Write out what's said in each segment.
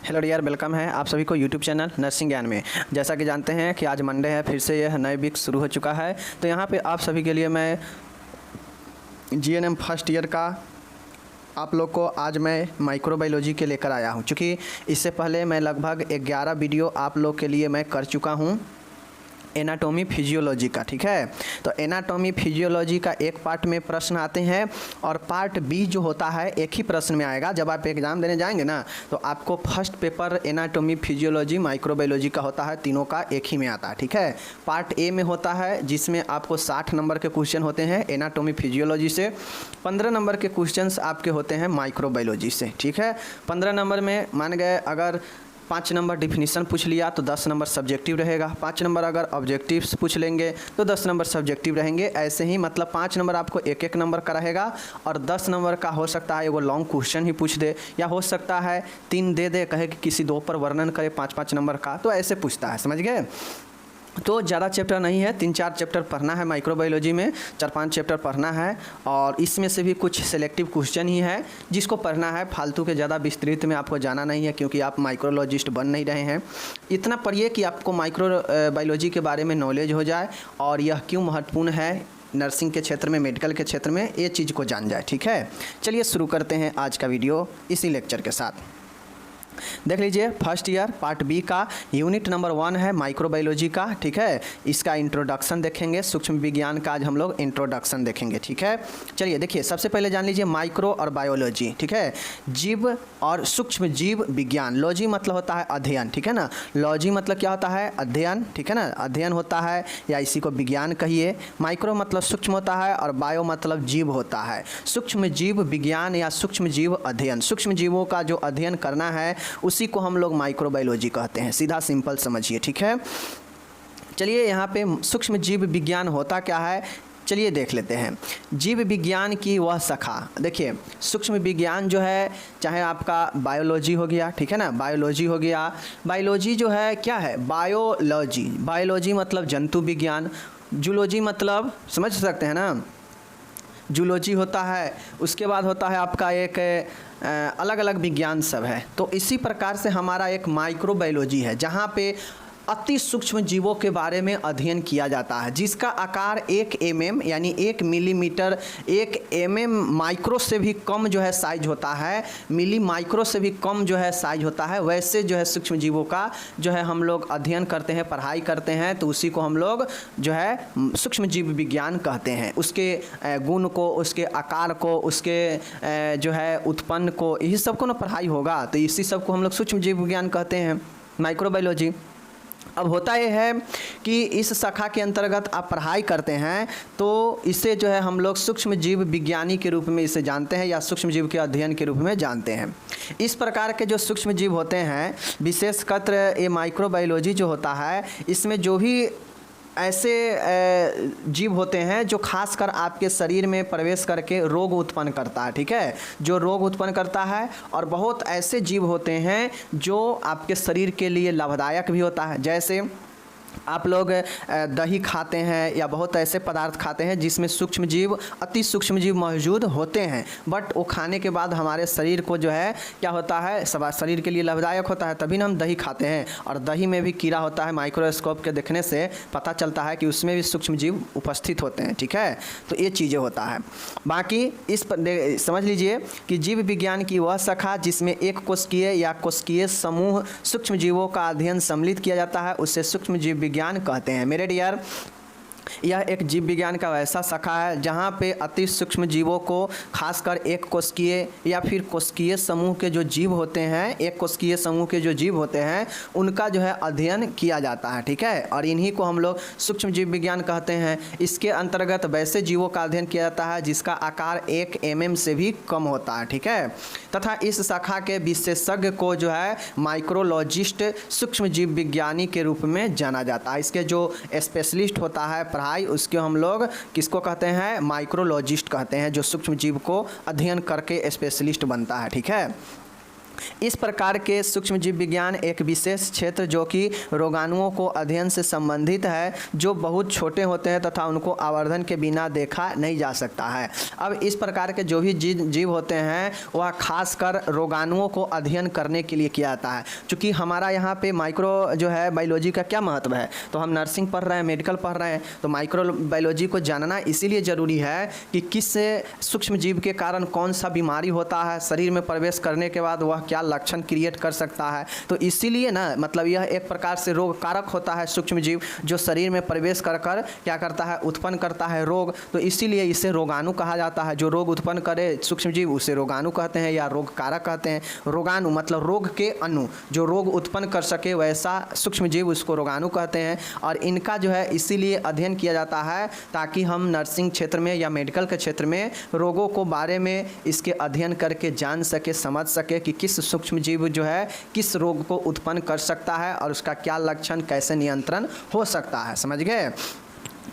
Hello dear, welcome है आप सभी को यूट्यूब चैनल नर्सिंग ज्ञान में। जैसा कि जानते हैं कि आज मंडे है, फिर से यह नए वीक शुरू हो चुका है। तो यहाँ पे आप सभी के लिए मैं जीएनएम फर्स्ट ईयर का आप लोग को आज मैं माइक्रोबायोलॉजी के लेकर आया हूँ। चूँकि इससे पहले मैं लगभग 11 वीडियो आप लोग के लिए मैं कर चुका हूँ एनाटॉमी फिजियोलॉजी का, ठीक है। तो एनाटॉमी फिजियोलॉजी का एक पार्ट में प्रश्न आते हैं और पार्ट बी जो होता है एक ही प्रश्न में आएगा। जब आप एग्ज़ाम देने जाएंगे ना तो आपको first paper anatomy physiology microbiology का होता है, तीनों का एक ही में आता है, ठीक है। पार्ट ए में होता है जिसमें आपको 60 नंबर के क्वेश्चन होते हैं एनाटॉमी फिजियोलॉजी से, 15 नंबर के क्वेश्चन आपके होते हैं माइक्रोबायोलॉजी से, ठीक है। 15 नंबर में मान गए अगर 5 नंबर डिफिनीशन पूछ लिया तो 10 नंबर सब्जेक्टिव रहेगा, 5 नंबर अगर ऑब्जेक्टिव्स पूछ लेंगे तो 10 नंबर सब्जेक्टिव रहेंगे। ऐसे ही मतलब 5 नंबर आपको एक नंबर का रहेगा और 10 नंबर का हो सकता है वो लॉन्ग क्वेश्चन ही पूछ दे, या हो सकता है 3 दे कहे कि किसी 2 पर वर्णन करे 5-5 नंबर का, तो ऐसे पूछता है, समझ गए। तो ज़्यादा चैप्टर नहीं है, 3-4 चैप्टर पढ़ना है माइक्रोबायोलॉजी में, 4-5 चैप्टर पढ़ना है और इसमें से भी कुछ सिलेक्टिव क्वेश्चन ही है जिसको पढ़ना है। फालतू के ज़्यादा विस्तृत में आपको जाना नहीं है क्योंकि आप माइक्रोलॉजिस्ट बन नहीं रहे हैं। इतना पढ़िए कि आपको माइक्रोबायोलॉजी के बारे में नॉलेज हो जाए और यह क्यों महत्वपूर्ण है नर्सिंग के क्षेत्र में, मेडिकल के क्षेत्र में, ये चीज़ को जान जाए, ठीक है। चलिए शुरू करते हैं आज का वीडियो इसी लेक्चर के साथ। देख लीजिए फर्स्ट ईयर पार्ट बी का यूनिट नंबर 1 है माइक्रोबायोलॉजी का, ठीक है। इसका इंट्रोडक्शन देखेंगे, सूक्ष्म विज्ञान का आज हम लोग इंट्रोडक्शन देखेंगे, ठीक है। चलिए देखिए, सबसे पहले जान लीजिए माइक्रो और बायोलॉजी, ठीक है। जीव और सूक्ष्म जीव विज्ञान, लॉजी मतलब होता है अध्ययन, ठीक है ना। लॉजी मतलब क्या होता है, अध्ययन, ठीक है ना, अध्ययन होता है या इसी को विज्ञान कहिए। माइक्रो मतलब सूक्ष्म होता है और बायो मतलब जीव होता है। सूक्ष्म जीव विज्ञान या सूक्ष्म जीव अध्ययन, सूक्ष्म जीवों का जो अध्ययन करना है उसी को हम लोग माइक्रोबायोलॉजी कहते हैं, सीधा सिंपल समझिए, ठीक है। चलिए यहाँ पे सूक्ष्म जीव विज्ञान होता क्या है, चलिए देख लेते हैं। जीव विज्ञान की वह शाखा, देखिए सूक्ष्म विज्ञान जो है, चाहे आपका बायोलॉजी हो गया, ठीक है ना, बायोलॉजी हो गया। बायोलॉजी जो है क्या है, बायोलॉजी, बायोलॉजी मतलब जंतु विज्ञान, जूलॉजी मतलब समझ सकते हैं ना, जूलॉजी होता है। उसके बाद होता है आपका एक अलग अलग विज्ञान सब है। तो इसी प्रकार से हमारा एक माइक्रोबायोलॉजी है जहाँ पे अति सूक्ष्म जीवों के बारे में अध्ययन किया जाता है, जिसका आकार 1 mm यानी 1 मिलीमीटर, 1 mm माइक्रो से भी कम जो है साइज होता है, मिली माइक्रो से भी कम जो है साइज होता है। वैसे जो है सूक्ष्म जीवों का जो है हम लोग अध्ययन करते हैं, पढ़ाई करते हैं, तो उसी को हम लोग जो है सूक्ष्म जीव विज्ञान कहते हैं। उसके गुण को, उसके आकार को, उसके जो है उत्पन्न को, यही सब को ना पढ़ाई होगा, तो इसी सब को हम लोग सूक्ष्म जीव विज्ञान कहते हैं, माइक्रोबायोलॉजी। अब होता यह है कि इस शाखा के अंतर्गत आप पढ़ाई करते हैं तो इसे जो है हम लोग सूक्ष्म जीव विज्ञानी के रूप में इसे जानते हैं या सूक्ष्म जीव के अध्ययन के रूप में जानते हैं। इस प्रकार के जो सूक्ष्म जीव होते हैं, विशेषकर ये माइक्रोबायोलॉजी जो होता है, इसमें जो भी ऐसे जीव होते हैं जो खासकर आपके शरीर में प्रवेश करके रोग उत्पन्न करता है, ठीक है, जो रोग उत्पन्न करता है। और बहुत ऐसे जीव होते हैं जो आपके शरीर के लिए लाभदायक भी होता है। जैसे आप लोग दही खाते हैं या बहुत ऐसे पदार्थ खाते हैं जिसमें सूक्ष्म जीव, अति सूक्ष्म जीव मौजूद होते हैं, बट वो खाने के बाद हमारे शरीर को जो है क्या होता है, शरीर के लिए लाभदायक होता है, तभी ना हम दही खाते हैं। और दही में भी कीड़ा होता है, माइक्रोस्कोप के देखने से पता चलता है कि उसमें भी सूक्ष्म जीव उपस्थित होते हैं, ठीक है। तो ये चीज़ें होता है। बाकी इस पर समझ लीजिए कि जीव विज्ञान की वह शाखा जिसमें एक कोशिकीय या कोशिकीय समूह सूक्ष्म जीवों का अध्ययन सम्मिलित किया जाता है, उससे सूक्ष्म जीव विज्ञान कहते हैं। मेरे डियर, यह एक जीव विज्ञान का वैसा शाखा है जहाँ पे अति सूक्ष्म जीवों को खासकर एक कोशिकीय या फिर कोशिकीय समूह के जो जीव होते हैं, एक कोशिकीय समूह के जो जीव होते हैं, उनका जो है अध्ययन किया जाता है, ठीक है। और इन्हीं को हम लोग सूक्ष्म जीव विज्ञान कहते हैं। इसके अंतर्गत वैसे जीवों का अध्ययन किया जाता है जिसका आकार 1 mm से भी कम होता है, ठीक है। तथा इस शाखा के विशेषज्ञ को जो है माइक्रोलॉजिस्ट, सूक्ष्म जीव विज्ञानी के रूप में जाना जाता है। इसके जो स्पेशलिस्ट होता है पढ़ाई, उसको हम लोग किसको कहते हैं, माइक्रोलॉजिस्ट कहते हैं, जो सूक्ष्म जीव को अध्ययन करके स्पेशलिस्ट बनता है, ठीक है। इस प्रकार के सूक्ष्म जीव विज्ञान एक विशेष क्षेत्र जो कि रोगाणुओं को अध्ययन से संबंधित है, जो बहुत छोटे होते हैं तथा उनको आवर्धन के बिना देखा नहीं जा सकता है। अब इस प्रकार के जो भी जीव होते हैं वह खासकर रोगाणुओं को अध्ययन करने के लिए किया जाता है। चूँकि हमारा यहाँ पे माइक्रो जो है बायोलॉजी का क्या महत्व है, तो हम नर्सिंग पढ़ रहे हैं, मेडिकल पढ़ रहे हैं, तो माइक्रो बायोलॉजी को जानना इसीलिए ज़रूरी है कि किस सूक्ष्म जीव के कारण कौन सा बीमारी होता है, शरीर में प्रवेश करने के बाद वह क्या लक्षण क्रिएट कर सकता है। तो इसीलिए ना मतलब यह एक प्रकार से रोग कारक होता है सूक्ष्म जीव, जो शरीर में प्रवेश कर कर क्या करता है, उत्पन्न करता है रोग। तो इसीलिए इसे रोगाणु कहा जाता है। जो रोग उत्पन्न करे सूक्ष्म जीव उसे रोगाणु कहते हैं या रोग कारक कहते हैं। रोगाणु मतलब रोग के अणु, जो रोग उत्पन्न कर सके वैसा सूक्ष्म जीव, उसको रोगाणु कहते हैं। और इनका जो है इसीलिए अध्ययन किया जाता है ताकि हम नर्सिंग क्षेत्र में या मेडिकल के क्षेत्र में रोगों को बारे में इसके अध्ययन करके जान सके, समझ सके कि किस सूक्ष्म जीव जो है किस रोग को उत्पन्न कर सकता है और उसका क्या लक्षण, कैसे नियंत्रण हो सकता है। समझ गए।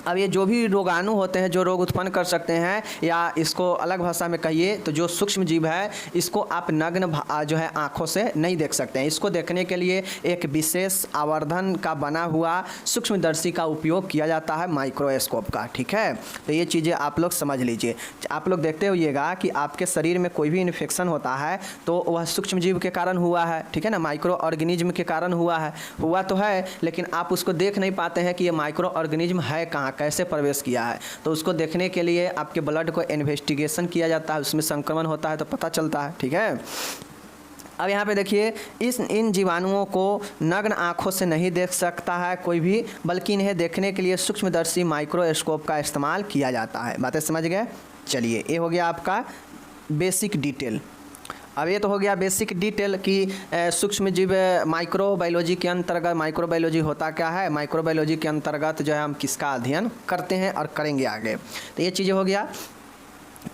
अब ये जो भी रोगाणु होते हैं जो रोग उत्पन्न कर सकते हैं, या इसको अलग भाषा में कहिए तो जो सूक्ष्म जीव है इसको आप नग्न जो है आँखों से नहीं देख सकते हैं। इसको देखने के लिए एक विशेष आवर्धन का बना हुआ सूक्ष्मदर्शी का उपयोग किया जाता है, माइक्रोस्कोप का। ठीक है, तो ये चीज़ें आप लोग समझ लीजिए। आप लोग देखते होइएगा कि आपके शरीर में कोई भी इन्फेक्शन होता है तो वह सूक्ष्म जीव के कारण हुआ है। ठीक है ना, माइक्रो ऑर्गेनिज्म के कारण हुआ तो है, लेकिन आप उसको देख नहीं पाते हैं कि ये माइक्रो ऑर्गेनिज्म है कहाँ, कैसे प्रवेश किया है। तो उसको देखने के लिए आपके ब्लड को इन्वेस्टिगेशन किया जाता है, उसमें संक्रमण होता है तो पता चलता है। ठीक है, अब यहाँ पे देखिए इन जीवाणुओं को नग्न आँखों से नहीं देख सकता है कोई भी, बल्कि इन्हें देखने के लिए सूक्ष्मदर्शी माइक्रोस्कोप का इस्तेमाल किया जाता है। बातें समझ गए। चलिए, ये हो गया आपका बेसिक डिटेल। अब ये तो हो गया बेसिक डिटेल कि सूक्ष्म जीव माइक्रोबायोलॉजी के अंतर्गत, माइक्रोबायोलॉजी होता क्या है, माइक्रोबायोलॉजी के अंतर्गत जो है हम किसका अध्ययन करते हैं और करेंगे आगे। तो ये चीज़ें हो गया।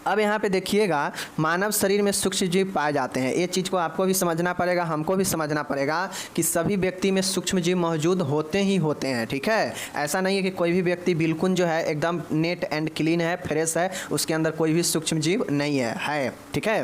अब यहाँ पे देखिएगा मानव शरीर में सूक्ष्म जीव पाए जाते हैं। ये चीज़ को आपको भी समझना पड़ेगा, हमको भी समझना पड़ेगा कि सभी व्यक्ति में सूक्ष्म जीव मौजूद होते ही होते हैं। ठीक है, ऐसा नहीं है कि कोई भी व्यक्ति बिल्कुल जो है एकदम नेट एंड क्लीन है, फ्रेश है, उसके अंदर कोई भी सूक्ष्म जीव नहीं है। ठीक है,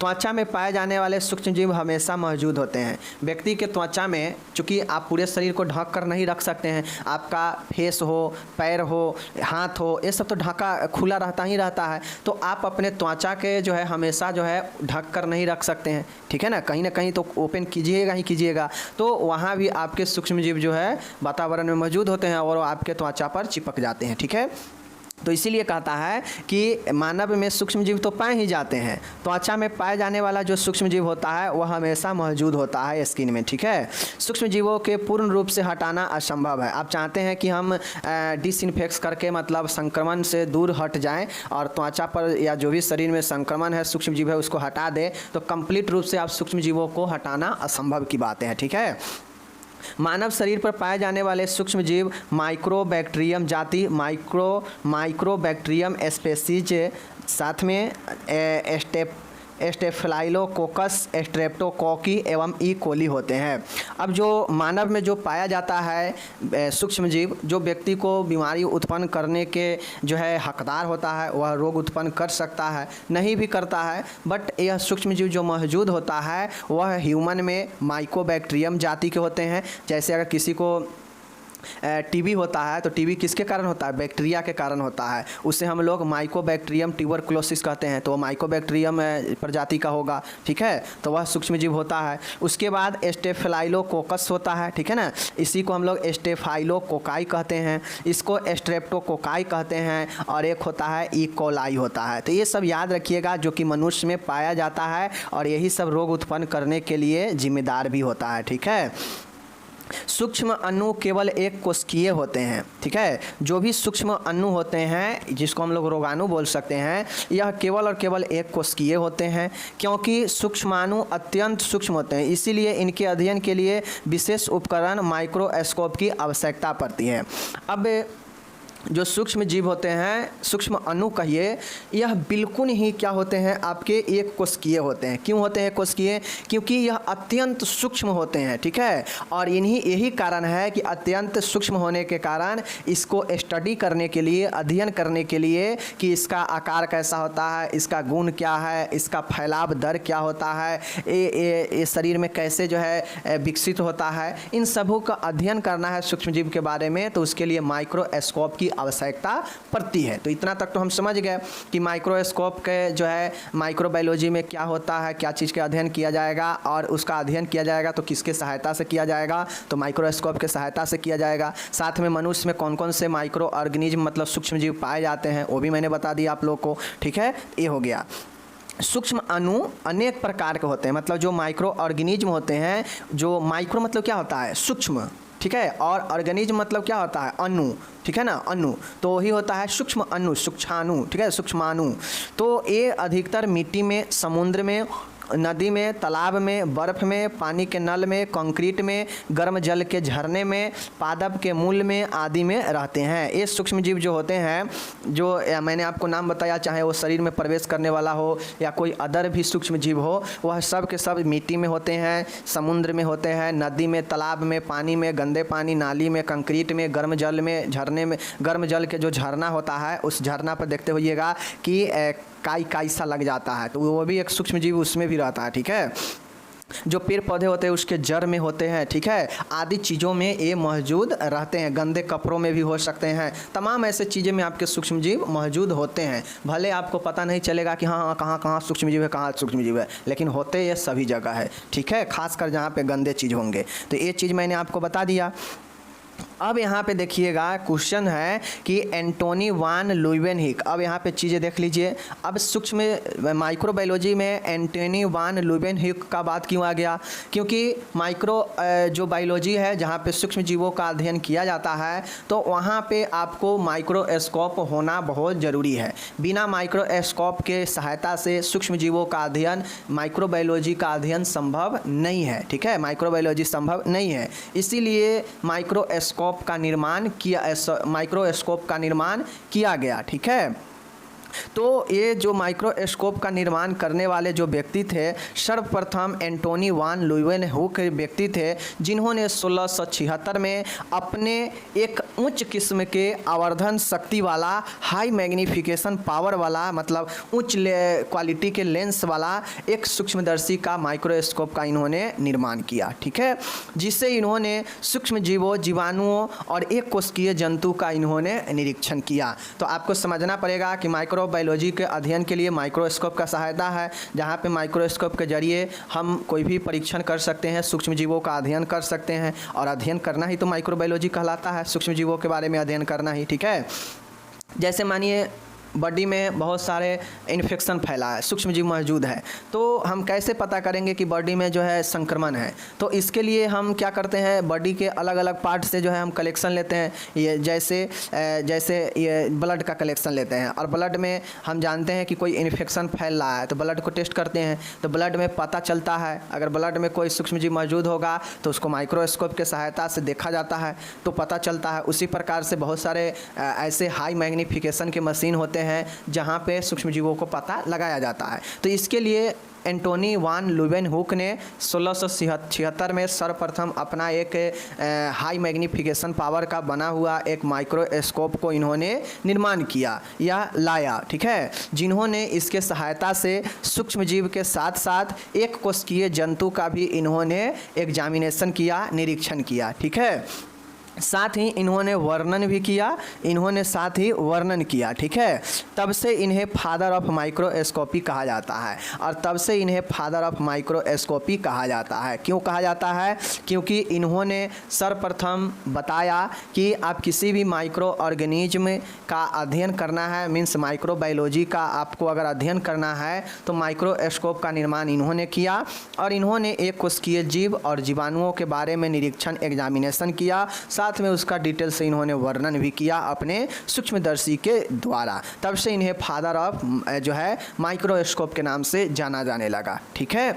त्वचा में पाए जाने वाले सूक्ष्म जीव हमेशा मौजूद होते हैं। व्यक्ति के त्वचा में, चूँकि आप पूरे शरीर को ढक कर नहीं रख सकते हैं, आपका फेस हो, पैर हो, हाथ हो, ये सब तो ढका खुला रहता ही रहता है, तो आप अपने त्वचा के जो है हमेशा जो है ढक कर नहीं रख सकते हैं। ठीक है ना कहीं तो ओपन कीजिएगा ही कीजिएगा, तो वहाँ भी आपके सूक्ष्म जीव जो है वातावरण में मौजूद होते हैं और आपके त्वचा पर चिपक जाते हैं। ठीक है, तो इसीलिए कहता है कि मानव में सूक्ष्म जीव तो पाए ही जाते हैं, त्वचा में पाए जाने वाला जो सूक्ष्म जीव होता है वह हमेशा मौजूद होता है स्किन में। ठीक है, सूक्ष्म जीवों के पूर्ण रूप से हटाना असंभव है। आप चाहते हैं कि हम डिसइंफेक्ट करके मतलब संक्रमण से दूर हट जाएं और त्वचा पर या जो भी शरीर में संक्रमण है, सूक्ष्म जीव है, उसको हटा दें, तो कंप्लीट रूप से आप सूक्ष्म जीवों को हटाना असंभव की बातें हैं। ठीक है, मानव शरीर पर पाए जाने वाले सूक्ष्म जीव माइक्रोबैक्टीरियम जाति, माइक्रोबैक्टीरियम स्पीशीज, साथ में स्टेफिलाइकोकस, स्ट्रेप्टोकोकी एवं ई कोली होते हैं। अब जो मानव में जो पाया जाता है सूक्ष्म जीव, जो व्यक्ति को बीमारी उत्पन्न करने के जो है हकदार होता है, वह रोग उत्पन्न कर सकता है, नहीं भी करता है, बट यह सूक्ष्म जीव जो मौजूद होता है वह ह्यूमन में माइक्रोबैक्टीरियम जाति के होते हैं। जैसे अगर किसी को टीबी होता है तो टीबी किसके कारण होता है, बैक्टीरिया के कारण होता है, उसे हम लोग माइकोबैक्टीरियम ट्यूबरकुलोसिस कहते हैं, तो वो माइकोबैक्टीरियम प्रजाति का होगा। ठीक है, तो वह सूक्ष्म जीव होता है। उसके बाद स्टेफिलाइकोकस होता है। ठीक है ना, इसी को हम लोग स्टेफाइलोकोकाई कहते हैं, इसको स्ट्रेप्टोकोकाई कहते हैं, और एक होता है ई कोलाई होता है। तो ये सब याद रखिएगा जो कि मनुष्य में पाया जाता है और यही सब रोग उत्पन्न करने के लिए जिम्मेदार भी होता है। ठीक है, सूक्ष्म अणु केवल एक कोशिकीय होते हैं। ठीक है, जो भी सूक्ष्म अणु होते हैं जिसको हम लोग रोगाणु बोल सकते हैं, यह केवल और केवल एक कोशिकीय होते हैं, क्योंकि सूक्ष्माणु अत्यंत सूक्ष्म होते हैं, इसीलिए इनके अध्ययन के लिए विशेष उपकरण माइक्रोस्कोप की आवश्यकता पड़ती है। अब जो सूक्ष्म जीव होते हैं, सूक्ष्म अणु कहिए, यह बिल्कुल ही क्या होते हैं, आपके एक कोशिकीय होते हैं। क्यों होते हैं कोशिकीय? क्योंकि यह अत्यंत सूक्ष्म होते हैं, ठीक है। और इन्हीं यही कारण है कि अत्यंत सूक्ष्म होने के कारण इसको स्टडी करने के लिए, अध्ययन करने के लिए कि इसका आकार कैसा होता है, इसका गुण क्या है, इसका फैलाव दर क्या होता है, ये शरीर में कैसे जो है विकसित होता है, इन सबों का अध्ययन करना है सूक्ष्म जीव के बारे में, तो उसके लिए माइक्रोस्कोप की आवश्यकता पड़ती है। तो इतना तक तो हम समझ गए कि माइक्रोस्कोप के जो है माइक्रोबायोलॉजी में क्या होता है, क्या चीज़ का अध्ययन किया जाएगा, और उसका अध्ययन किया जाएगा तो किसके सहायता से किया जाएगा, तो माइक्रोस्कोप के सहायता से किया जाएगा। साथ में मनुष्य में कौन कौन से माइक्रो ऑर्गेनिज्म मतलब सूक्ष्म जीव पाए जाते हैं वो भी मैंने बता दिया आप लोग को, ठीक है। ये हो गया। सूक्ष्म अणु अनेक प्रकार के होते हैं, मतलब जो माइक्रो ऑर्गेनिज्म होते हैं, जो माइक्रो मतलब क्या होता है, सूक्ष्म, ठीक है, और ऑर्गेनिज्म मतलब क्या होता है, अणु, ठीक है ना, अणु, तो वही होता है सूक्ष्म अणु, सूक्ष्माणु, ठीक है, सूक्ष्माणु। तो ये अधिकतर मिट्टी में, समुद्र में, नदी में, तालाब में, बर्फ़ में, पानी के नल में, कंक्रीट में, गर्म जल के झरने में, पादप के मूल में आदि में रहते हैं। ये सूक्ष्म जीव जो होते हैं, जो मैंने आपको नाम बताया, चाहे वो शरीर में प्रवेश करने वाला हो या कोई अदर भी सूक्ष्म जीव हो, वह सब के सब मिट्टी में होते हैं, समुद्र में होते हैं, नदी में, तालाब में, पानी में, गंदे पानी, नाली में, कंक्रीट में, गर्म जल में, झरने में, गर्म जल के जो झरना होता है उस झरना पर देखते होइएगा कि काई सा लग जाता है, तो वो भी एक सूक्ष्म जीव उसमें भी रहता है, ठीक है। जो पेड़ पौधे होते हैं उसके जड़ में होते हैं, ठीक है, आदि चीज़ों में ये मौजूद रहते हैं, गंदे कपड़ों में भी हो सकते हैं, तमाम ऐसे चीज़ें में आपके सूक्ष्म जीव मौजूद होते हैं। भले आपको पता नहीं चलेगा कि हाँ कहाँ कहाँ सूक्ष्म जीव है, कहाँ सूक्ष्म जीव है, लेकिन होते ये सभी जगह है, ठीक है, खासकर जहाँ पे गंदे चीज़ होंगे। तो ये चीज़ मैंने आपको बता दिया। अब यहाँ पे देखिएगा क्वेश्चन है कि एंटोनी वान लुइवेनहिक, अब यहाँ पे चीज़ें देख लीजिए। अब सूक्ष्म माइक्रोबायोलॉजी में एंटोनी वान लुइवेनहिक का बात क्यों आ गया? क्योंकि माइक्रो जो बायोलॉजी है जहाँ पे सूक्ष्म जीवों का अध्ययन किया जाता है, तो वहाँ पे आपको माइक्रोस्कोप होना बहुत ज़रूरी है। बिना माइक्रोस्कोप के सहायता से सूक्ष्म जीवों का अध्ययन, माइक्रोबायोलॉजी का अध्ययन संभव नहीं है, ठीक है, माइक्रोबायोलॉजी संभव नहीं है। इसीलिए माइक्रोस्कोप का निर्माण किया गया, ठीक है। तो ये जो माइक्रोस्कोप का निर्माण करने वाले जो व्यक्ति थे, सर्वप्रथम एंटोनी वान लुइवेनहुक व्यक्ति थे, जिन्होंने 1676 में अपने एक उच्च किस्म के आवर्धन शक्ति वाला, हाई मैग्नीफिकेशन पावर वाला, मतलब उच्च क्वालिटी के लेंस वाला एक सूक्ष्मदर्शी का माइक्रोस्कोप का इन्होंने निर्माण किया, ठीक है, जिससे इन्होंने सूक्ष्म जीवों, जीवाणुओं और एक कोशिकीय जंतु का इन्होंने निरीक्षण किया। तो आपको समझना पड़ेगा कि माइक्रोबायोलॉजी के अध्ययन के लिए माइक्रोस्कोप का सहायता है, जहाँ पे माइक्रोस्कोप के जरिए हम कोई भी परीक्षण कर सकते हैं, सूक्ष्म जीवों का अध्ययन कर सकते हैं, और अध्ययन करना ही तो माइक्रोबायोलॉजी कहलाता है, सूक्ष्म जीवों के बारे में अध्ययन करना ही, ठीक है। जैसे मानिए बॉडी में बहुत सारे इन्फेक्शन फैला है, सूक्ष्म जीव मौजूद है, तो हम कैसे पता करेंगे कि बॉडी में जो है संक्रमण है? तो इसके लिए हम क्या करते हैं, बॉडी के अलग अलग पार्ट से जो है हम कलेक्शन लेते हैं। ये जैसे ये ब्लड का कलेक्शन लेते हैं, और ब्लड में हम जानते हैं कि कोई इन्फेक्शन फैल रहा है तो ब्लड को टेस्ट करते हैं, तो ब्लड में पता चलता है। अगर ब्लड में कोई सूक्ष्म जीव मौजूद होगा तो उसको माइक्रोस्कोप के सहायता से देखा जाता है तो पता चलता है। उसी प्रकार से बहुत सारे ऐसे हाई मैग्नीफिकेशन के मशीन होते हैं जहाँ पे सूक्ष्म जीवों को पता लगाया जाता है। तो इसके लिए एंटोनी वान लुइवेनहुक ने 1676 में सर्वप्रथम अपना एक हाई मैग्नीफिकेशन पावर का बना हुआ एक माइक्रोस्कोप को इन्होंने निर्माण किया या लाया, ठीक है, जिन्होंने इसके सहायता से सूक्ष्म जीव के साथ साथ एक कोशिकीय जंतु का भी इन्होंने एग्जामिनेशन किया, निरीक्षण किया, ठीक है। साथ ही इन्होंने वर्णन भी किया, ठीक है। तब से इन्हें फादर ऑफ माइक्रोस्कोपी कहा जाता है, और तब से इन्हें फादर ऑफ माइक्रोस्कोपी कहा जाता है। क्यों कहा जाता है? क्योंकि इन्होंने सर्वप्रथम बताया कि आप किसी भी माइक्रो ऑर्गेनिज्म का अध्ययन करना है, मीन्स माइक्रोबायोलॉजी का आपको अगर अध्ययन करना है तो माइक्रोस्कोप का निर्माण इन्होंने किया, और इन्होंने एक कोशिकीय जीव और जीवाणुओं के बारे में निरीक्षण, एग्जामिनेशन किया, साथ में उसका डिटेल से इन्होंने वर्णन भी किया अपने सूक्ष्मदर्शी के द्वारा। तब से इन्हें फादर ऑफ जो है माइक्रोस्कोप के नाम से जाना जाने लगा, ठीक है।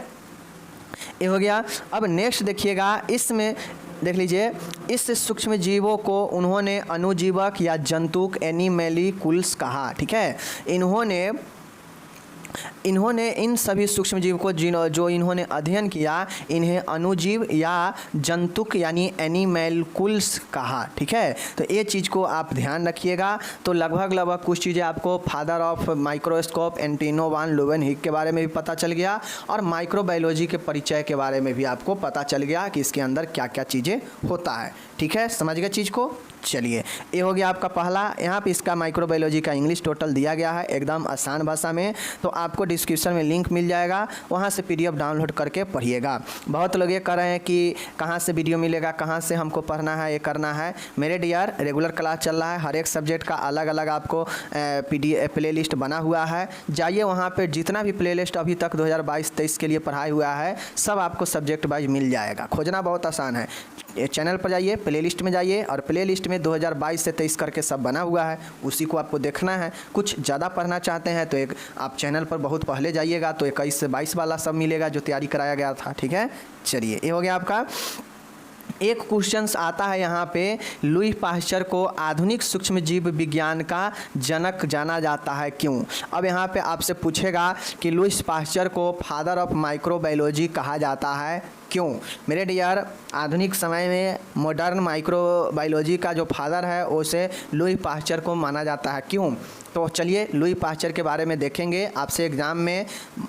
ये हो गया। अब नेक्स्ट देखिएगा, इसमें देख लीजिए, इस सूक्ष्म जीवों को उन्होंने अणुजीवक या जंतुक एनिमेलिकुल्स कहा। ठीक है, इन्होंने इन सभी सूक्ष्म जीव को जो इन्होंने अध्ययन किया, इन्हें अणुजीव या जंतुक यानी एनिमेलिकुल्स कहा। ठीक है, तो ये चीज़ को आप ध्यान रखिएगा। तो लगभग कुछ चीज़ें आपको फादर ऑफ माइक्रोस्कोप एंटोनियो वान लीeuwenhoek के बारे में भी पता चल गया और माइक्रोबायोलॉजी के परिचय के बारे में भी आपको पता चल गया कि इसके अंदर क्या क्या चीज़ें होता है। ठीक है, समझ गए चीज़ को। चलिए, ये हो गया आपका पहला। यहाँ पे इसका माइक्रोबायोलॉजी का इंग्लिश टोटल दिया गया है एकदम आसान भाषा में, तो आपको डिस्क्रिप्शन में लिंक मिल जाएगा, वहाँ से PDF डाउनलोड करके पढ़िएगा। बहुत लोग ये कह रहे हैं कि कहाँ से वीडियो मिलेगा, कहाँ से हमको पढ़ना है, ये करना है। मेरे डियर, रेगुलर क्लास चल रहा है, हर एक सब्जेक्ट का अलग अलग आपको प्ले लिस्ट बना हुआ है। जाइए वहाँ पर, जितना भी प्ले लिस्ट अभी तक 2022-23 के लिए पढ़ाई हुआ है सब आपको सब्जेक्ट वाइज मिल जाएगा। खोजना बहुत आसान है। चैनल पर जाइए, प्ले लिस्ट में जाइए और प्ले लिस्ट में 2022 से 23 करके सब बना हुआ है, उसी को आपको देखना है। कुछ ज़्यादा पढ़ना चाहते हैं तो एक आप चैनल पर बहुत पहले जाइएगा तो 21 से 22 वाला सब मिलेगा जो तैयारी कराया गया था। ठीक है, चलिए, ये हो गया आपका। एक क्वेश्चंस आता है यहाँ पे, लुई पाश्चर को आधुनिक सूक्ष्म जीव विज्ञान का जनक जाना जाता है, क्यों? अब यहाँ पे आपसे पूछेगा कि लुई पाश्चर को फादर ऑफ माइक्रोबायोलॉजी कहा जाता है, क्यों? मेरे डियर, आधुनिक समय में मॉडर्न माइक्रोबायोलॉजी का जो फादर है उसे लुई पाश्चर को माना जाता है, क्यों? तो चलिए लुई पाश्चर के बारे में देखेंगे। आपसे एग्ज़ाम में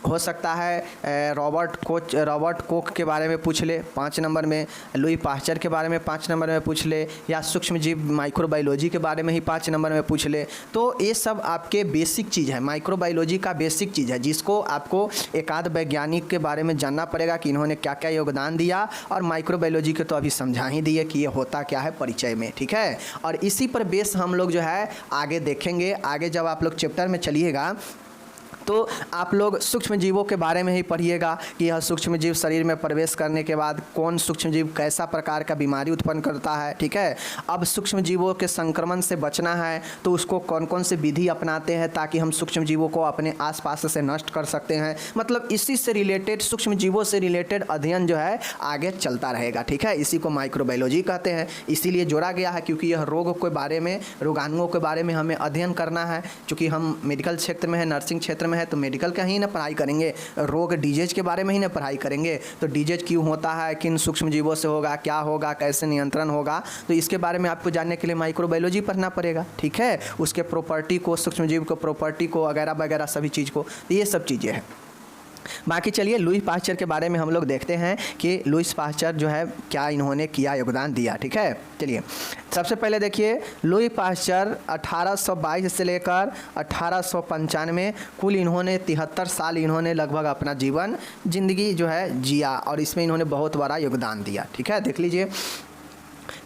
हो सकता है रॉबर्ट कोख के बारे में पूछ ले 5 नंबर में, लुई पाश्चर के बारे में 5 नंबर में पूछ ले, या सूक्ष्मजीव माइक्रोबायोलॉजी के बारे में ही 5 नंबर में पूछ ले। तो ये सब आपके बेसिक चीज़ है, माइक्रोबायोलॉजी का बेसिक चीज़ है, जिसको आपको एक आध वैज्ञानिक के बारे में जानना पड़ेगा कि इन्होंने क्या क्या योगदान दिया, और माइक्रोबायोलॉजी के तो अभी समझा ही दिए कि ये होता क्या है परिचय में। ठीक है, और इसी पर बेस हम लोग जो है आगे देखेंगे। आगे जब आप लोग चैप्टर में चलिएगा तो आप लोग सूक्ष्म जीवों के बारे में ही पढ़िएगा कि यह सूक्ष्म जीव शरीर में प्रवेश करने के बाद कौन सूक्ष्म जीव कैसा प्रकार का बीमारी उत्पन्न करता है। ठीक है, अब सूक्ष्म जीवों के संक्रमण से बचना है तो उसको कौन कौन से विधि अपनाते हैं ताकि हम सूक्ष्म जीवों को अपने आसपास से नष्ट कर सकते हैं। मतलब इसी से रिलेटेड, सूक्ष्म जीवों से रिलेटेड अध्ययन जो है आगे चलता रहेगा। ठीक है, इसी को माइक्रोबायोलॉजी कहते हैं, इसीलिए जोड़ा गया है क्योंकि यह रोग के बारे में, रोगाणुओं के बारे में हमें अध्ययन करना है। चूँकि हम मेडिकल क्षेत्र में है, नर्सिंग क्षेत्र में है, तो मेडिकल का ही ना पढ़ाई करेंगे, रोग डिजीज के बारे में ही ना पढ़ाई करेंगे। तो डिजीज क्यों होता है, किन सूक्ष्म जीवों से होगा, क्या होगा, कैसे नियंत्रण होगा, तो इसके बारे में आपको जानने के लिए माइक्रोबायोलॉजी पढ़ना पड़ेगा। ठीक है, उसके प्रॉपर्टी को, सूक्ष्म जीव को प्रॉपर्टी को वगैरह वगैरह सभी चीज़ को, ये सब चीज़ें हैं। बाकी चलिए लुई पाश्चर के बारे में हम लोग देखते हैं कि लुई पाश्चर जो है क्या इन्होंने किया, योगदान दिया। ठीक है, चलिए सबसे पहले देखिए, लुई पाश्चर 1822 से लेकर 1895 कुल इन्होंने 73 साल इन्होंने लगभग अपना जिंदगी जो है जिया, और इसमें इन्होंने बहुत बड़ा योगदान दिया। ठीक है, देख लीजिए,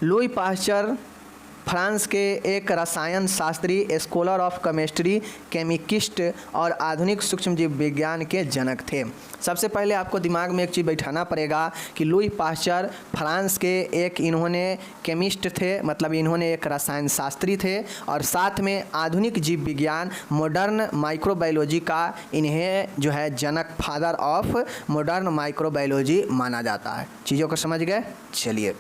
लुई पाश्चर फ्रांस के एक रसायन शास्त्री, स्कॉलर ऑफ केमिस्ट्री, केमिकिस्ट और आधुनिक सूक्ष्मजीव विज्ञान के जनक थे। सबसे पहले आपको दिमाग में एक चीज़ बैठाना पड़ेगा कि लुई पाश्चर फ्रांस के एक इन्होंने केमिस्ट थे, मतलब इन्होंने एक रसायन शास्त्री थे, और साथ में आधुनिक जीव विज्ञान, मॉडर्न माइक्रोबायोलॉजी का इन्हें जो है जनक, फादर ऑफ मॉडर्न माइक्रोबायोलॉजी माना जाता है। चीज़ों को समझ गए? चलिए,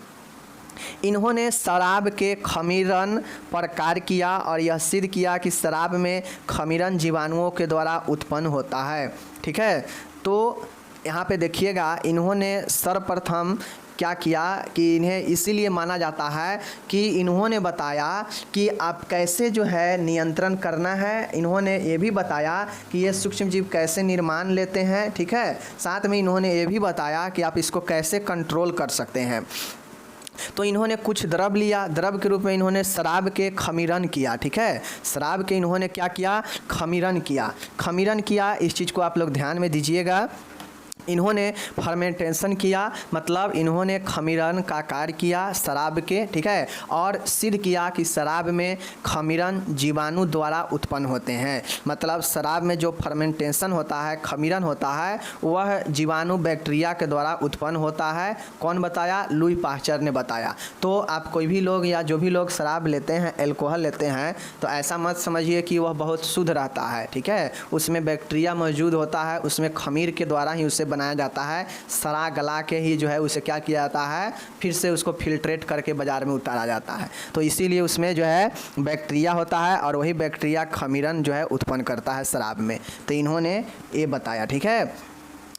इन्होंने शराब के खमीरन पर कार्य किया और यह सिद्ध किया कि शराब में खमीरन जीवाणुओं के द्वारा उत्पन्न होता है। ठीक है, तो यहाँ पे देखिएगा, इन्होंने सर्वप्रथम क्या किया कि इन्हें इसीलिए माना जाता है कि इन्होंने बताया कि आप कैसे जो है नियंत्रण करना है। इन्होंने ये भी बताया कि ये सूक्ष्मजीव कैसे निर्माण लेते हैं। ठीक है, साथ में इन्होंने ये भी बताया कि आप इसको कैसे कंट्रोल कर सकते हैं। तो इन्होंने कुछ द्रव लिया, द्रव के रूप में इन्होंने शराब के खमीरन किया। ठीक है, शराब के इन्होंने क्या किया, खमीरन किया। इस चीज़ को आप लोग ध्यान में दीजिएगा। इन्होंने फर्मेंटेशन किया, मतलब इन्होंने खमीरन का कार्य किया शराब के। ठीक है, और सिद्ध किया कि शराब में खमीरन जीवाणु द्वारा उत्पन्न होते हैं। मतलब शराब में जो फर्मेंटेशन होता है, खमीरन होता है, वह जीवाणु बैक्टीरिया के द्वारा उत्पन्न होता है। कौन बताया? लुई पाश्चर ने बताया। तो आप कोई भी लोग या जो भी लोग शराब लेते हैं, एल्कोहल लेते हैं, तो ऐसा मत समझिए कि वह बहुत शुद्ध रहता है। ठीक है, उसमें बैक्टीरिया मौजूद होता है, उसमें खमीर के द्वारा ही उसे बनाया जाता है, सड़ा गला के ही जो है उसे क्या किया जाता है, फिर से उसको फिल्ट्रेट करके बाज़ार में उतारा जाता है। तो इसीलिए उसमें जो है बैक्टीरिया होता है और वही बैक्टीरिया खमीरन जो है उत्पन्न करता है शराब में। तो इन्होंने ये बताया, ठीक है।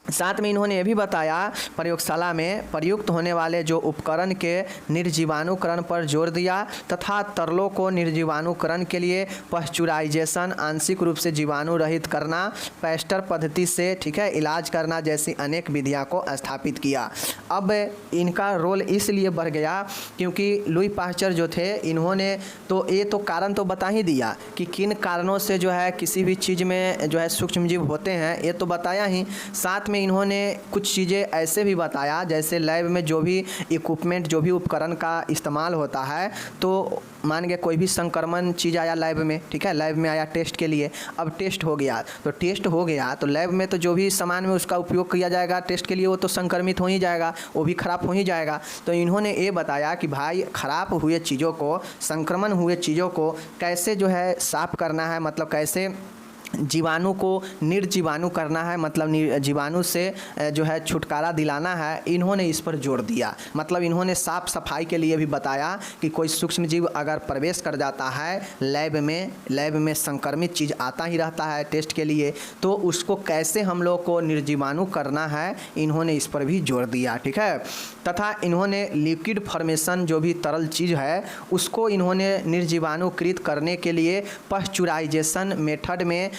साथ में इन्होंने ये भी बताया प्रयोगशाला में प्रयुक्त होने वाले जो उपकरण के निर्जीवाणुकरण पर जोर दिया तथा तरलों को निर्जीवाणुकरण के लिए पाश्चुराइजेशन, आंशिक रूप से जीवाणु रहित करना, पैस्टर पद्धति से, ठीक है, इलाज करना जैसी अनेक विधियां को स्थापित किया। अब इनका रोल इसलिए बढ़ गया क्योंकि लुई पाश्चर जो थे इन्होंने तो ये तो कारण तो बता ही दिया कि किन कारणों से जो है किसी भी चीज़ में जो है सूक्ष्मजीव होते हैं, ये तो बताया ही। साथ में इन्होंने कुछ चीज़ें ऐसे भी बताया जैसे लैब में जो भी इक्विपमेंट, जो भी उपकरण का इस्तेमाल होता है, तो मान के कोई भी संक्रमण चीज़ आया लैब में, ठीक है, लैब में आया टेस्ट के लिए, अब टेस्ट हो गया तो लैब में तो जो भी सामान में उसका उपयोग किया जाएगा टेस्ट के लिए वो तो संक्रमित हो ही जाएगा, वो भी खराब हो ही जाएगा। तो इन्होंने ये बताया कि भाई खराब हुए चीज़ों को, संक्रमण हुए चीज़ों को कैसे जो है साफ़ करना है, मतलब कैसे जीवाणु को निर्जीवाणु करना है, मतलब जीवाणु से जो है छुटकारा दिलाना है। इन्होंने इस पर जोर दिया, मतलब इन्होंने साफ सफाई के लिए भी बताया कि कोई सूक्ष्मजीव अगर प्रवेश कर जाता है लैब में संक्रमित चीज़ आता ही रहता है टेस्ट के लिए, तो उसको कैसे हम लोग को निर्जीवाणु करना है, इन्होंने इस पर भी जोर दिया, ठीक है। तथा इन्होंने लिक्विड फॉर्मेशन, जो भी तरल चीज़ है, उसको इन्होंने निर्जीवाणुकृत करने के लिए पाश्चुराइजेशन मेथड में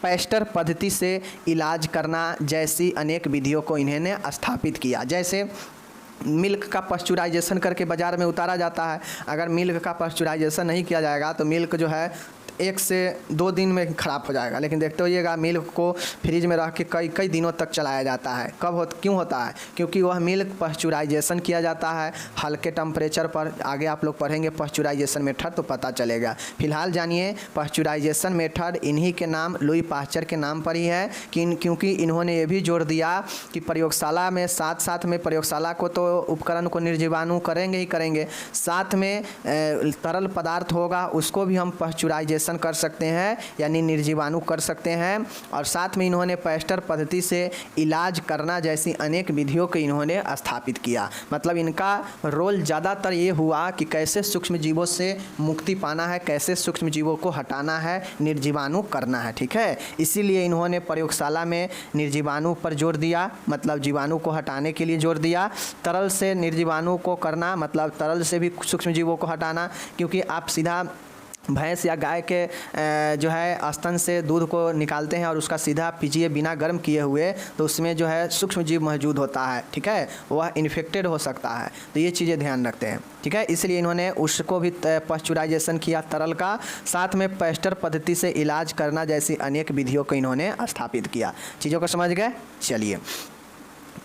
पैस्टर पद्धति से इलाज करना जैसी अनेक विधियों को इन्होंने स्थापित किया। जैसे मिल्क का पाश्चुराइजेशन करके बाज़ार में उतारा जाता है, अगर मिल्क का पाश्चुराइजेशन नहीं किया जाएगा तो मिल्क जो है 1 से 2 दिन में ख़राब हो जाएगा। लेकिन देखते होइएगा मिल्क को फ्रिज में रख के कई दिनों तक चलाया जाता है। क्यों होता है? क्योंकि वह मिल्क पाश्चुराइजेशन किया जाता है हल्के टेम्परेचर पर। आगे आप लोग पढ़ेंगे पाश्चुराइजेशन मेथड तो पता चलेगा। फिलहाल जानिए पाश्चुराइजेशन मेथड इन्हीं के नाम, लुई पाश्चर के नाम पर ही है क्योंकि इन्होंने ये भी जोर दिया कि प्रयोगशाला में साथ में प्रयोगशाला को तो उपकरण को निर्जीवाणु करेंगे ही करेंगे, साथ में तरल पदार्थ होगा उसको भी हम पाश्चुराइजेशन कर सकते हैं, यानी निर्जीवाणु कर सकते हैं। और साथ में इन्होंने पैस्टर पद्धति से इलाज करना जैसी अनेक विधियों को इन्होंने स्थापित किया। मतलब इनका रोल ज़्यादातर ये हुआ कि कैसे सूक्ष्म जीवों से मुक्ति पाना है, कैसे सूक्ष्म जीवों को हटाना है, निर्जीवाणु करना है, ठीक है। इसीलिए इन्होंने प्रयोगशाला में निर्जीवाणु पर जोर दिया, मतलब जीवाणु को हटाने के लिए जोर दिया। तरल से निर्जीवाणु को करना, मतलब तरल से भी सूक्ष्म जीवों को हटाना, क्योंकि आप सीधा भैंस या गाय के जो है स्तन से दूध को निकालते हैं और उसका सीधा पीजिए बिना गर्म किए हुए, तो उसमें जो है सूक्ष्म जीव मौजूद होता है, ठीक है, वह इन्फेक्टेड हो सकता है। तो ये चीज़ें ध्यान रखते हैं, ठीक है। इसलिए इन्होंने उसको भी पाश्चुराइजेशन किया तरल का, साथ में पैस्टर पद्धति से इलाज करना जैसी अनेक विधियों को इन्होंने स्थापित किया। चीज़ों को समझ गए? चलिए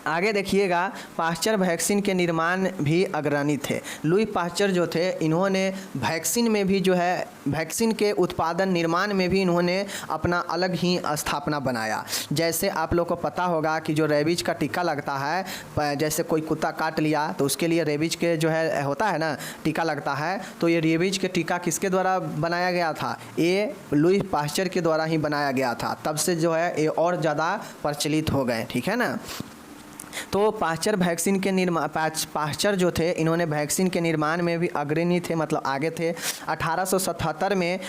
आगे देखिएगा, पाश्चर वैक्सीन के निर्माण भी अग्रणी थे। लुई पाश्चर जो थे इन्होंने वैक्सीन में भी जो है वैक्सीन के उत्पादन निर्माण में भी इन्होंने अपना अलग ही स्थापना बनाया। जैसे आप लोग को पता होगा कि जो रेबीज का टीका लगता है, जैसे कोई कुत्ता काट लिया तो उसके लिए रेबीज के जो है होता है ना टीका लगता है, तो ये रेबीज के टीका किसके द्वारा बनाया गया था? ये लुई पाश्चर के द्वारा ही बनाया गया था। तब से जो है ये और ज़्यादा प्रचलित हो गए, ठीक है ना। तो पाश्चर वैक्सीन के पाश्चर जो थे इन्होंने वैक्सीन के निर्माण में भी अग्रणी थे, मतलब आगे थे। 1877 में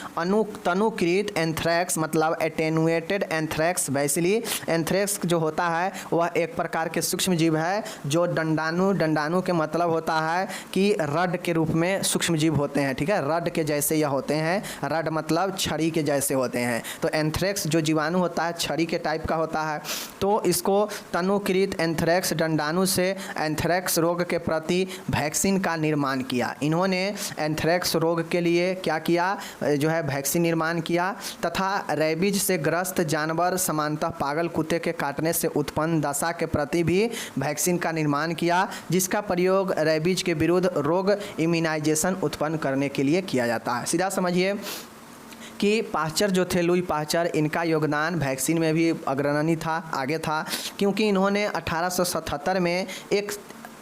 तनुकृत एंथ्रेक्स, मतलब एटेनुएटेड एंथ्रेक्स बैसिली, एंथ्रेक्स जो होता है वह एक प्रकार के सूक्ष्म जीव है जो दंडाणु के मतलब होता है कि रड के रूप में सूक्ष्म जीव होते हैं, ठीक है, रड के जैसे यह होते हैं। रड मतलब छड़ी के जैसे होते हैं। तो एंथ्रेक्स जो जीवाणु होता है छड़ी के टाइप का होता है। तो इसको तनुकृत एंथ्रेक्स दंडाणु से एंथ्रेक्स रोग के प्रति वैक्सीन का निर्माण किया। इन्होंने एंथ्रेक्स रोग के लिए क्या किया, जो है वैक्सीन निर्माण किया। तथा रेबीज से ग्रस्त जानवर, सामान्यतः पागल कुत्ते के काटने से उत्पन्न दशा के प्रति भी वैक्सीन का निर्माण किया, जिसका प्रयोग रेबीज के विरुद्ध रोग इम्यूनाइजेशन उत्पन्न करने के लिए किया जाता है। सीधा समझिए कि पाश्चर जो थे, लुई पाश्चर, इनका योगदान वैक्सीन में भी अग्रणी था, आगे था, क्योंकि इन्होंने 1877 में एक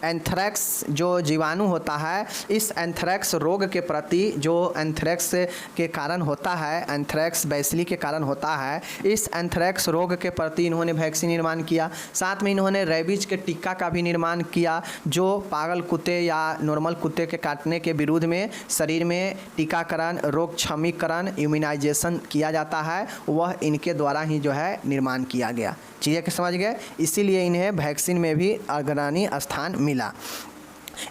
एंथ्रेक्स जो जीवाणु होता है, इस एंथ्रेक्स रोग के प्रति, जो एंथ्रेक्स के कारण होता है, एंथ्रेक्स बैसिली के कारण होता है, इस एंथ्रेक्स रोग के प्रति इन्होंने वैक्सीन निर्माण किया। साथ में इन्होंने रेबीज के टीका का भी निर्माण किया, जो पागल कुत्ते या नॉर्मल कुत्ते के काटने के विरुद्ध में शरीर में टीकाकरण, रोग क्षमीकरण, इम्यूनाइजेशन किया जाता है, वह इनके द्वारा ही जो है निर्माण किया गया। चीज़ें कि समझ गए, इसीलिए इन्हें वैक्सीन में भी अग्रणी स्थान मिला।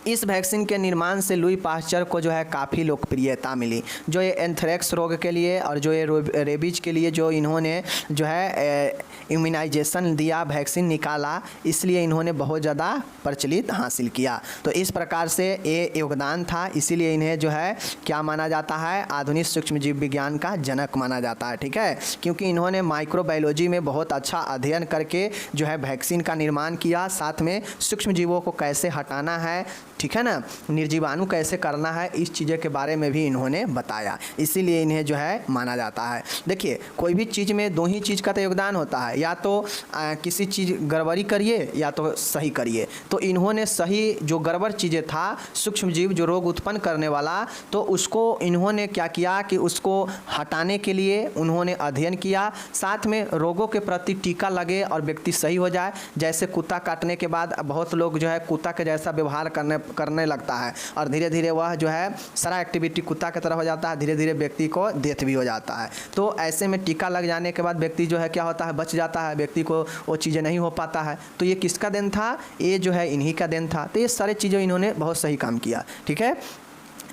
इस वैक्सीन के निर्माण से लुई पास्चर को जो है काफ़ी लोकप्रियता मिली। जो ये एंथ्रेक्स रोग के लिए और जो ये रेबीज के लिए जो इन्होंने जो है इम्यूनाइजेशन दिया, वैक्सीन निकाला, इसलिए इन्होंने बहुत ज़्यादा प्रचलित हासिल किया। तो इस प्रकार से ये योगदान था, इसीलिए इन्हें जो है क्या माना जाता है, आधुनिक सूक्ष्म जीव विज्ञान का जनक माना जाता है। ठीक है, क्योंकि इन्होंने माइक्रोबायोलॉजी में बहुत अच्छा अध्ययन करके जो है वैक्सीन का निर्माण किया, साथ में सूक्ष्म जीवों को कैसे हटाना है, ठीक है ना, निर्जीवाणु कैसे करना है, इस चीज़ों के बारे में भी इन्होंने बताया, इसीलिए इन्हें जो है माना जाता है। देखिए, कोई भी चीज़ में दो ही चीज़ का तो योगदान होता है, या तो किसी चीज़ गड़बड़ी करिए या तो सही करिए। तो इन्होंने सही, जो गड़बड़ चीज़ें था, सूक्ष्म जीव जो रोग उत्पन्न करने वाला, तो उसको इन्होंने क्या किया कि उसको हटाने के लिए उन्होंने अध्ययन किया, साथ में रोगों के प्रति टीका लगे और व्यक्ति सही हो जाए। जैसे कुत्ता काटने के बाद बहुत लोग जो है कुत्ता के जैसा व्यवहार करने लगता है और धीरे धीरे वह जो है सारा एक्टिविटी कुत्ता की तरह हो जाता है, धीरे धीरे व्यक्ति को डेथ भी हो जाता है। तो ऐसे में टीका लग जाने के बाद व्यक्ति जो है क्या होता है, बच जाता है, व्यक्ति को वो चीज़ें नहीं हो पाता है। तो ये किसका देन था, ये जो है इन्हीं का देन था। तो ये सारी चीज़ें इन्होंने बहुत सही काम किया। ठीक है,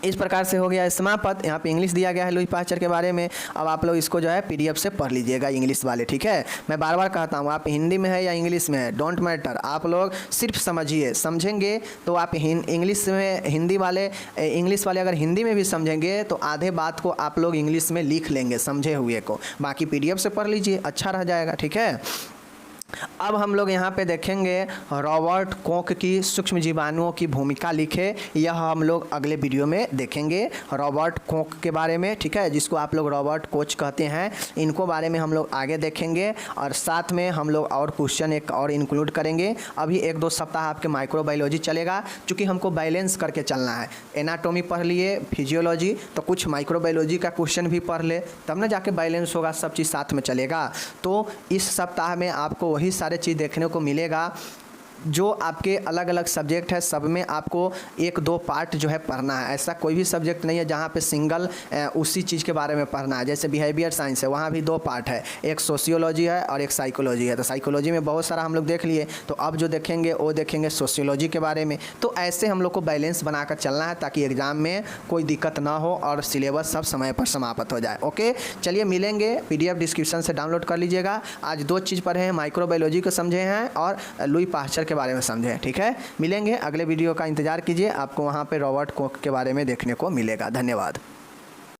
इस प्रकार से हो गया समाप्त। यहाँ पे इंग्लिश दिया गया है लुई पास्चर के बारे में। अब आप लोग इसको जो है पीडीएफ से पढ़ लीजिएगा, इंग्लिश वाले। ठीक है, मैं बार बार कहता हूँ, आप हिंदी में है या इंग्लिश में है, डोंट मैटर, आप लोग सिर्फ समझिए। समझेंगे तो आप इंग्लिश में, हिंदी वाले इंग्लिश वाले अगर हिंदी में भी समझेंगे तो आधे बात को आप लोग इंग्लिश में लिख लेंगे समझे हुए को, बाकी पीडीएफ से पढ़ लीजिए, अच्छा रह जाएगा। ठीक है, अब हम लोग यहाँ पे देखेंगे रॉबर्ट कोच की सूक्ष्म जीवाणुओं की भूमिका लिखे, यह हम लोग अगले वीडियो में देखेंगे रॉबर्ट कोच के बारे में। ठीक है, जिसको आप लोग रॉबर्ट कोच कहते हैं, इनको बारे में हम लोग आगे देखेंगे और साथ में हम लोग और क्वेश्चन एक और इंक्लूड करेंगे। अभी 1-2 सप्ताह आपके माइक्रोबायोलॉजी चलेगा, क्योंकि हमको बैलेंस करके चलना है। एनाटॉमी पढ़ लिए, फिजियोलॉजी, तो कुछ माइक्रोबायोलॉजी का क्वेश्चन भी पढ़ ले, तब ना जाके बैलेंस होगा, सब चीज़ साथ में चलेगा। तो इस सप्ताह में आपको वही सारे चीज़ देखने को मिलेगा। जो आपके अलग अलग सब्जेक्ट है, सब में आपको 1-2 पार्ट जो है पढ़ना है। ऐसा कोई भी सब्जेक्ट नहीं है जहाँ पे सिंगल उसी चीज़ के बारे में पढ़ना है। जैसे बिहेवियर साइंस है, वहाँ भी 2 पार्ट है, एक सोशियोलॉजी है और एक साइकोलॉजी है। तो साइकोलॉजी में बहुत सारा हम लोग देख लिए, तो अब जो देखेंगे वो देखेंगे सोशियोलॉजी के बारे में। तो ऐसे हम लोग को बैलेंस बनाकर चलना है, ताकि एग्ज़ाम में कोई दिक्कत ना हो और सिलेबस सब समय पर समाप्त हो जाए। ओके, चलिए मिलेंगे, पीडीएफ डिस्क्रिप्शन से डाउनलोड कर लीजिएगा। आज 2 चीज़ पढ़े हैं, माइक्रोबायोलॉजी को समझे हैं और लुई पास्चर के बारे में समझें। ठीक है, मिलेंगे, अगले वीडियो का इंतजार कीजिए, आपको वहाँ पे रॉबर्ट कोच के बारे में देखने को मिलेगा। धन्यवाद।